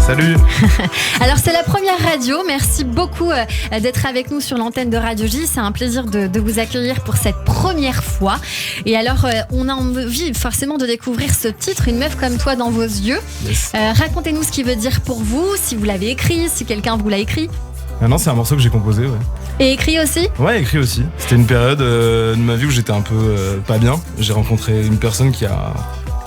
Salut. Alors c'est la première radio, merci beaucoup d'être avec nous sur l'antenne de Radio J, c'est un plaisir de vous accueillir pour cette première fois. Et alors on a envie forcément de découvrir ce titre, Une meuf comme toi dans vos yeux. Yes. Racontez-nous ce qu'il veut dire pour vous, si vous l'avez écrit, si quelqu'un vous l'a écrit. Ah non, c'est un morceau que j'ai composé, ouais. Et écrit aussi ? Ouais, écrit aussi. C'était une période de ma vie où j'étais un peu pas bien. J'ai rencontré une personne qui a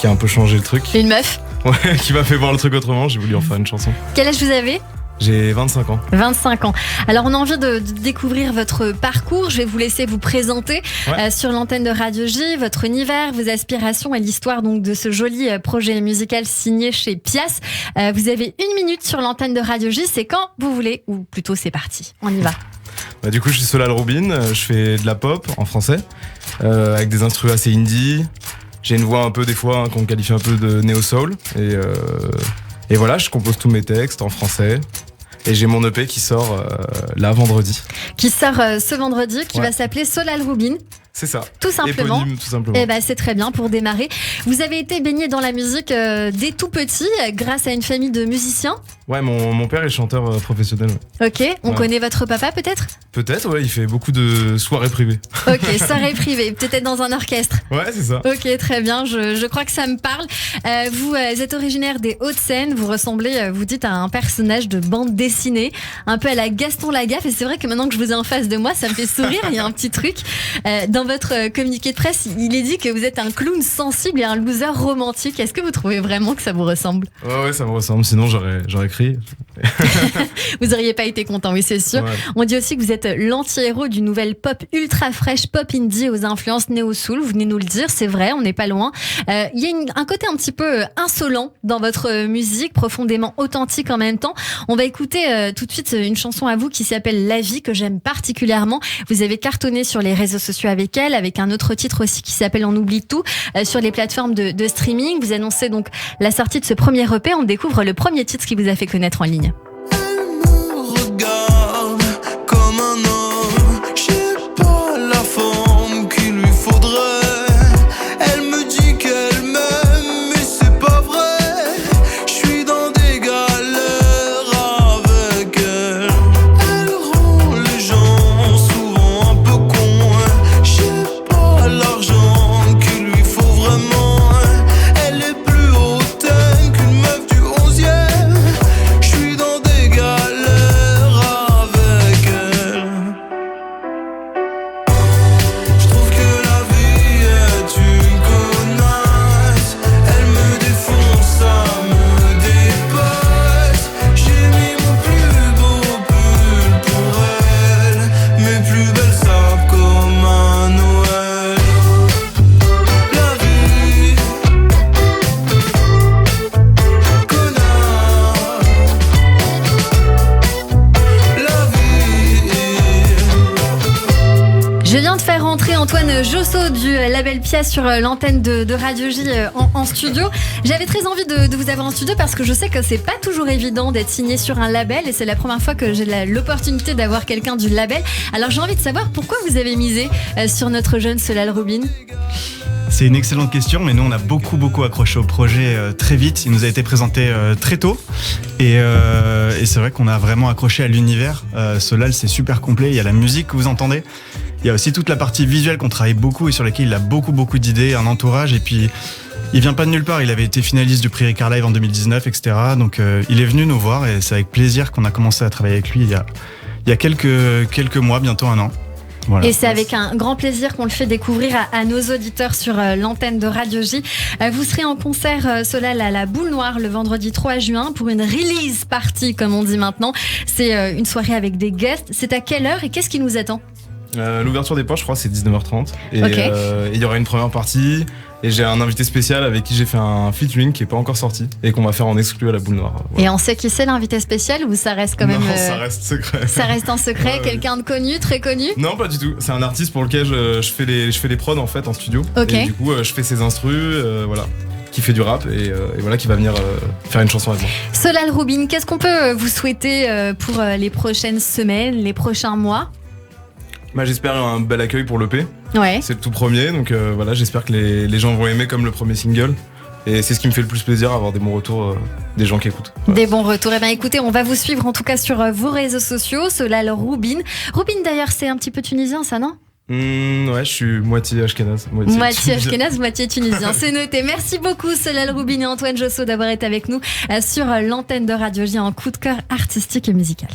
un peu changé le truc. Une meuf ? Ouais, qui m'a fait voir le truc autrement. J'ai voulu en faire une chanson. Quel âge vous avez ? J'ai 25 ans. 25 ans. Alors on a envie de découvrir votre parcours. Je vais vous laisser vous présenter sur l'antenne de Radio J, votre univers, vos aspirations et l'histoire donc de ce joli projet musical signé chez Pias. Vous avez 1 minute sur l'antenne de Radio J, c'est quand vous voulez, ou plutôt c'est parti. On y va. Bah, du coup, je suis Solal Rubin, je fais de la pop en français, avec des instrus assez indie. J'ai une voix un peu des fois qu'on qualifie un peu de néo-soul. Et voilà, je compose tous mes textes en français. Et j'ai mon EP qui sort là vendredi. Qui sort ce vendredi, qui va s'appeler Solal Rubin. C'est ça. Tout simplement. Éponyme, tout simplement. Et bah, c'est très bien pour démarrer. Vous avez été baigné dans la musique dès tout petit, grâce à une famille de musiciens. Ouais, mon père est chanteur professionnel. Ouais. Ok, on connaît votre papa peut-être ? Peut-être, ouais, il fait beaucoup de soirées privées. Ok, soirées privées, peut-être dans un orchestre. Ouais, c'est ça. Ok, très bien, je crois que ça me parle. Vous êtes originaire des Hauts-de-Seine, vous ressemblez, vous dites, à un personnage de bande dessinée, un peu à la Gaston Lagaffe, et c'est vrai que maintenant que je vous ai en face de moi, ça me fait sourire, il y a un petit truc. Dans votre communiqué de presse, il est dit que vous êtes un clown sensible et un loser romantique. Est-ce que vous trouvez vraiment que ça vous ressemble ? Ouais, ça me ressemble, sinon j'aurais crié. Vous auriez pas été content, oui, c'est sûr. Ouais. On dit aussi que vous êtes l'anti-héros d'une nouvelle pop ultra fraîche, pop indie aux influences néo-soul. Vous venez nous le dire, c'est vrai, on n'est pas loin. Il y a un côté un petit peu insolent dans votre musique, profondément authentique en même temps. On va écouter tout de suite une chanson à vous qui s'appelle La Vie, que j'aime particulièrement. Vous avez cartonné sur les réseaux sociaux avec elle, avec un autre titre aussi qui s'appelle On oublie tout, sur les plateformes de streaming. Vous annoncez donc la sortie de ce premier EP. On découvre le premier titre qui vous a fait connaître en ligne. Antoine Josso du label Pias sur l'antenne de Radio J en studio. J'avais très envie de vous avoir en studio parce que je sais que c'est pas toujours évident d'être signé sur un label et c'est la première fois que j'ai l'opportunité d'avoir quelqu'un du label. Alors j'ai envie de savoir pourquoi vous avez misé sur notre jeune Solal Rubin. C'est une excellente question, mais nous on a beaucoup accroché au projet très vite. Il nous a été présenté très tôt et c'est vrai qu'on a vraiment accroché à l'univers. Solal, c'est super complet, il y a la musique que vous entendez. Il y a aussi toute la partie visuelle qu'on travaille beaucoup et sur laquelle il a beaucoup d'idées, un entourage. Et puis, il vient pas de nulle part. Il avait été finaliste du prix Ricard Live en 2019, etc. Donc, il est venu nous voir et c'est avec plaisir qu'on a commencé à travailler avec lui il y a quelques mois, bientôt 1 an. Voilà. Et c'est avec un grand plaisir qu'on le fait découvrir à nos auditeurs sur l'antenne de Radio J. Vous serez en concert, Solal, à la Boule Noire le vendredi 3 juin pour une release party, comme on dit maintenant. C'est une soirée avec des guests. C'est à quelle heure et qu'est-ce qui nous attend ? L'ouverture des portes, je crois, c'est 19h30. Et il y aura une première partie. Et j'ai un invité spécial avec qui j'ai fait un featuring qui est pas encore sorti et qu'on va faire en exclu à la Boule Noire. Voilà. Et on sait qui c'est l'invité spécial ou ça reste quand même... Non, ça reste secret. Ça reste en secret, quelqu'un de connu, très connu ? Non, pas du tout. C'est un artiste pour lequel je fais les prods en fait en studio. Et du coup, je fais ses instrus, voilà. Qui fait du rap et voilà, qui va venir faire une chanson avec moi. Solal Rubin, qu'est-ce qu'on peut vous souhaiter pour les prochaines semaines, les prochains mois ? Bah, j'espère un bel accueil pour l'EP. Ouais. C'est le tout premier, donc voilà, j'espère que les gens vont aimer comme le premier single. Et c'est ce qui me fait le plus plaisir, avoir des bons retours des gens qui écoutent. Voilà. Des bons retours. Eh bien écoutez, on va vous suivre en tout cas sur vos réseaux sociaux. Solal Roubine. Roubine d'ailleurs, c'est un petit peu tunisien ça, non ? Ouais, je suis moitié ashkénaze. Moitié ashkénaze, moitié tunisien. C'est noté. Merci beaucoup Solal Roubine et Antoine Josso d'avoir été avec nous sur l'antenne de Radio J en coup de cœur artistique et musical.